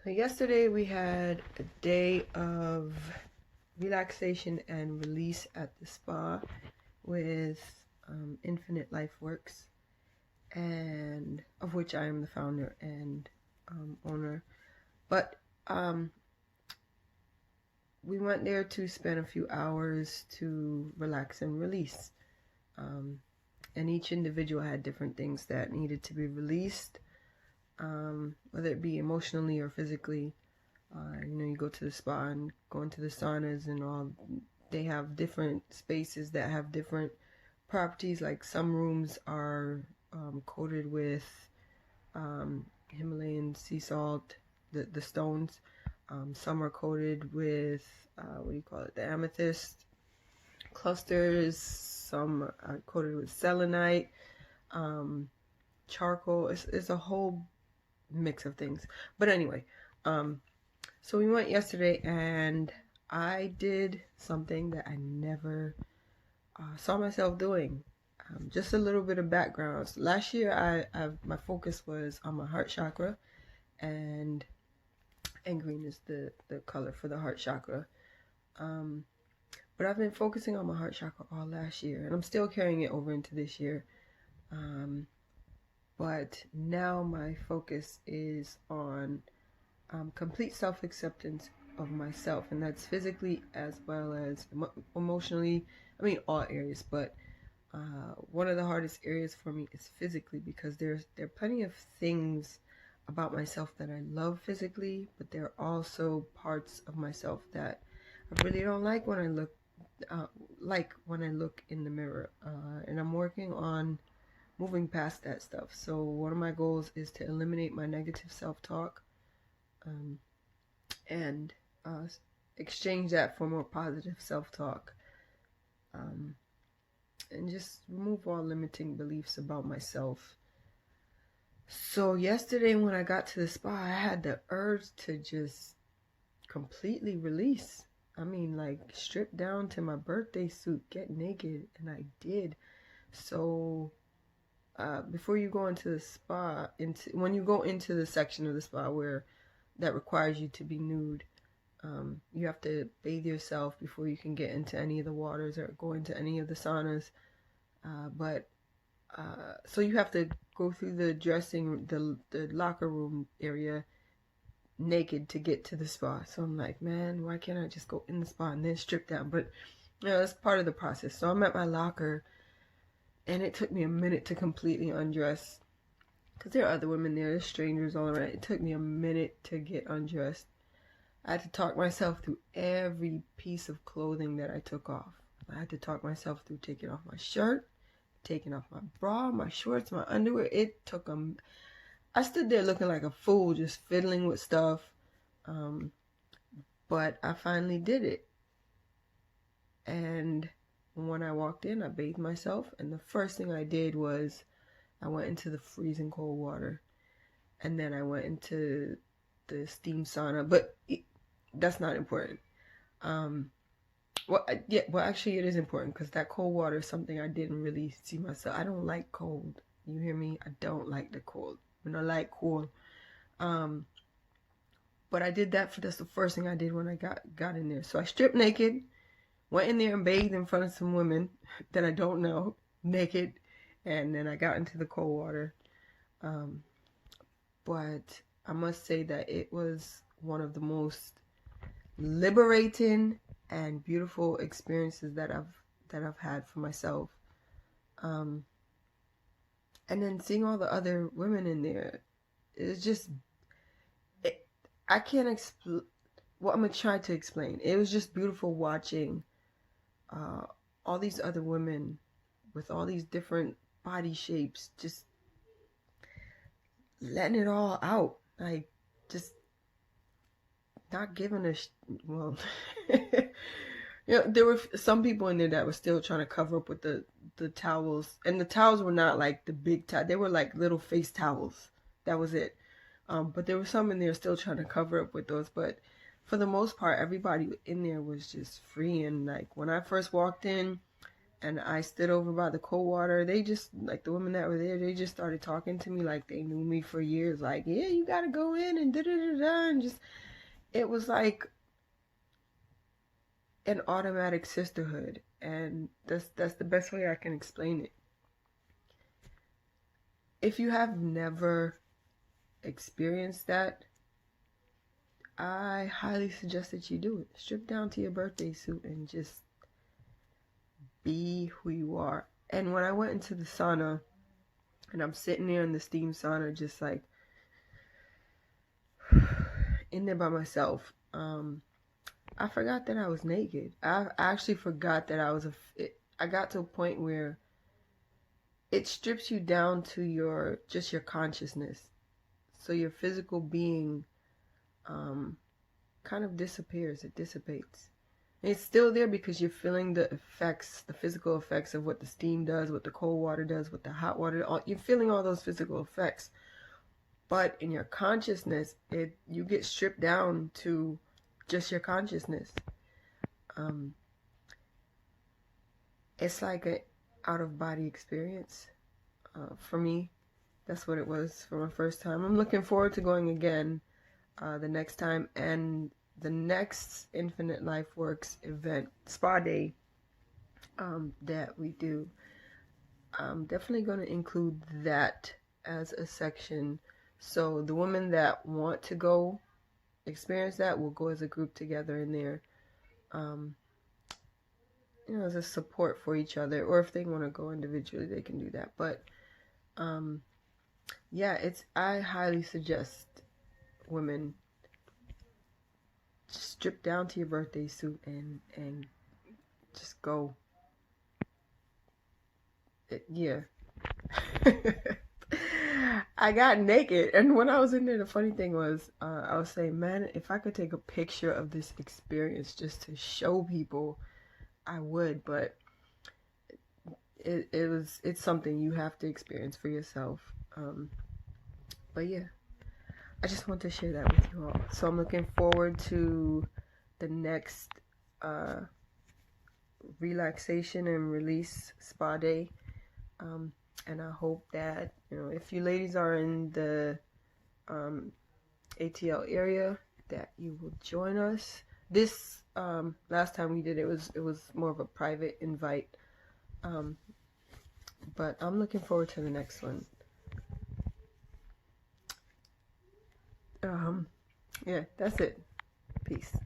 So yesterday we had a day of relaxation and release at the spa with Infinite Life Works, and of which I am the founder and owner. But we went there to spend a few hours to relax and release. And each individual had different things that needed to be released, whether it be emotionally or physically. You go to the spa and go into the saunas and all. They have different spaces that have different properties. Like some rooms are coated with Himalayan sea salt, the stones. Some are coated with the amethyst clusters. Some are coated with selenite, charcoal. It's a whole mix of things. But anyway, so we went yesterday, and I did something that I never saw myself doing. Just a little bit of background. So last year, my focus was on my heart chakra, and green is the color for the heart chakra. But I've been focusing on my heart chakra all last year, and I'm still carrying it over into this year. But now my focus is on complete self-acceptance of myself, and that's physically as well as emotionally. I mean, all areas, but one of the hardest areas for me is physically, because there are plenty of things about myself that I love physically, but there are also parts of myself that I really don't like when I look in the mirror, and I'm working on moving past that stuff. So one of my goals is to eliminate my negative self-talk, and exchange that for more positive self-talk, and just remove all limiting beliefs about myself. So yesterday when I got to the spa, I had the urge to just completely release. I mean, like, strip down to my birthday suit, get naked, and I did. So before you go into the spa, when you go into the section of the spa where that requires you to be nude, you have to bathe yourself before you can get into any of the waters or go into any of the saunas. So you have to go through the locker room area naked to get to the spa. So I'm like, man, why can't I just go in the spa and then strip down? But that's part of the process. So I'm at my locker, and it took me a minute to completely undress, because there are other women there, there's strangers all around. It took me a minute to get undressed. I had to talk myself through every piece of clothing that I took off. I had to talk myself through taking off my shirt, taking off my bra, my shorts, my underwear. It took I stood there looking like a fool, just fiddling with stuff. But I finally did it. And when I walked in, I bathed myself, and the first thing I did was I went into the freezing cold water, and then I went into the steam sauna. But that's not important. Actually, it is important, because that cold water is something I didn't really see myself. I don't like cold. You hear me? I don't like the cold. I like cold. But I did that that's the first thing I did when I got in there. So I stripped naked, went in there and bathed in front of some women that I don't know, naked, and then I got into the cold water. But I must say that it was one of the most liberating and beautiful experiences that I've had for myself. And then seeing all the other women in there, it's just, I can't explain. Well, I'm gonna try to explain. It was just beautiful watching all these other women with all these different body shapes, just letting it all out, like, just not giving a well. There were some people in there that were still trying to cover up with the towels, and the towels were not like the big towel. They were like little face towels. That was it. But there were some in there still trying to cover up with those. But for the most part, everybody in there was just free. And like when I first walked in, and I stood over by the cold water. They just, like the women that were there, they just started talking to me like they knew me for years. Like, yeah, you gotta go in and da da da da, and just, it was like an automatic sisterhood, and that's the best way I can explain it. If you have never experienced that, I highly suggest that you do it. Strip down to your birthday suit and just be who you are. And when I went into the sauna, and I'm sitting there in the steam sauna, just like in there by myself, I forgot that I was naked. I actually forgot that I was I got to a point where it strips you down to your consciousness. So your physical being kind of disappears. It dissipates. And it's still there because you're feeling the effects, the physical effects of what the steam does, what the cold water does, what the hot water. You're feeling all those physical effects. But in your consciousness, you get stripped down to just your consciousness. It's like an out-of-body experience. For me, that's what it was for my first time. I'm looking forward to going again the next time, and the next Infinite Life Works event, spa day, that we do. I'm definitely going to include that as a section. So the women that want to go experience that will go as a group together in there, as a support for each other. Or if they want to go individually, they can do that. But yeah, I highly suggest women just strip down to your birthday suit and just go. Yeah. I got naked, and when I was in there, the funny thing was, I was saying, man, if I could take a picture of this experience just to show people, I would. But it's something you have to experience for yourself. But yeah, I just want to share that with you all. So I'm looking forward to the next relaxation and release spa day. And I hope that, if you ladies are in the ATL area, that you will join us. This last time we did it was more of a private invite, but I'm looking forward to the next one. Yeah, that's it. Peace.